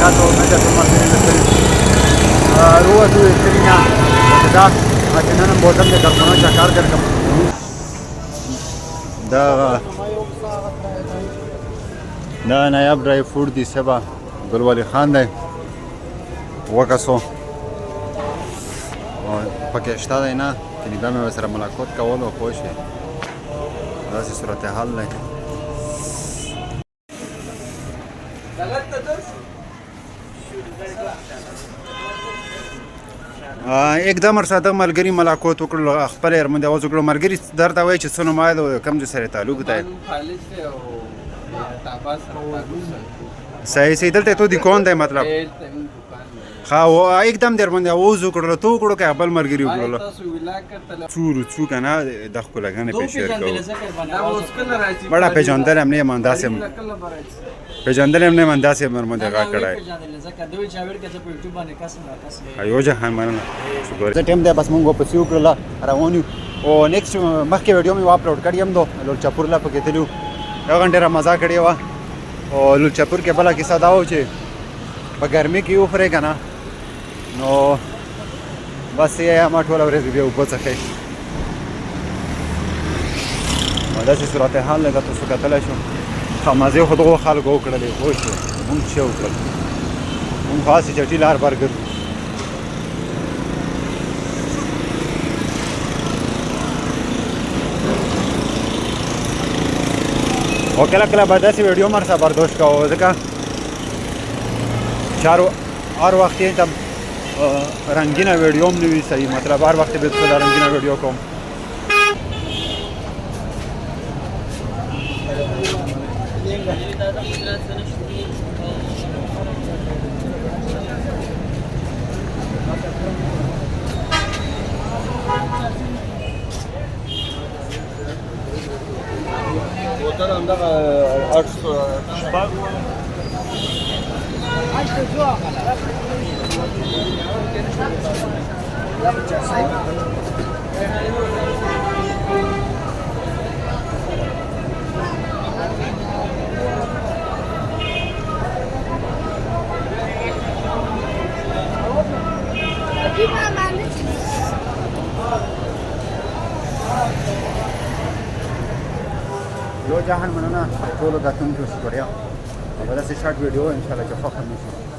mercato materiale روح تو ترینا دا اچنن بوتل د کاربونو چکر درکم دا نایاب ډرای فروټ دی سبا ګلوالي خان دی وکاسو پکې شته دی نه چې دا مې سره ملاقات کول او خوښ داسې صورتحال دی एकदम ور ساده ملګری ملاقات وکړو خپل هرمنده اوس وکړو ملګری درته وای چې څونه مایل کم ځای سره تعلق دی صحیح دلته ته دی کون دی مطلب خا एकदम در باندې اوس وکړو ته وکړو که خپل ملګری وکړو څو کنه د خپل لګنه پېښ کړو بڑا پیژندل هم نه منداسه پیژندل هم نه منداسه مرمنده را کړای ایو جهان مننه شکر زه ټیم دی بس مونږ په سیو کړل روانیو او نیکسټ مخکې ویډیو مې اپلوډ کړی هم دو لول چاپور لا پکې تلو یو غنټه را مزه کړی و او لول چاپور کې بلا کیسه دا و چې په ګرمي کې یو فرې کنه نو بس یې ما ټول ورځ بیا وبڅخې داسې صورتحال لږه تاسو کتلی شو خمازې خو دغو خلکو وکړلې پوه شوې مونږ څه وکړل مونږ خو هسې چټي لار بار ګرځو او کله کله به داسې ویډیو مر سره برداشت کوو ځکه چې هر وخت یې ته رنګینه ویډیو هم نه وي صحیح مطلب هر وخت به څه رنګینه ویډیو کوم Botar andava arts spago. لو جهان مننه ټولو کتونکو شکریه او دا سه شارټ ویډیو ان شاء الله چې خوښ مې شي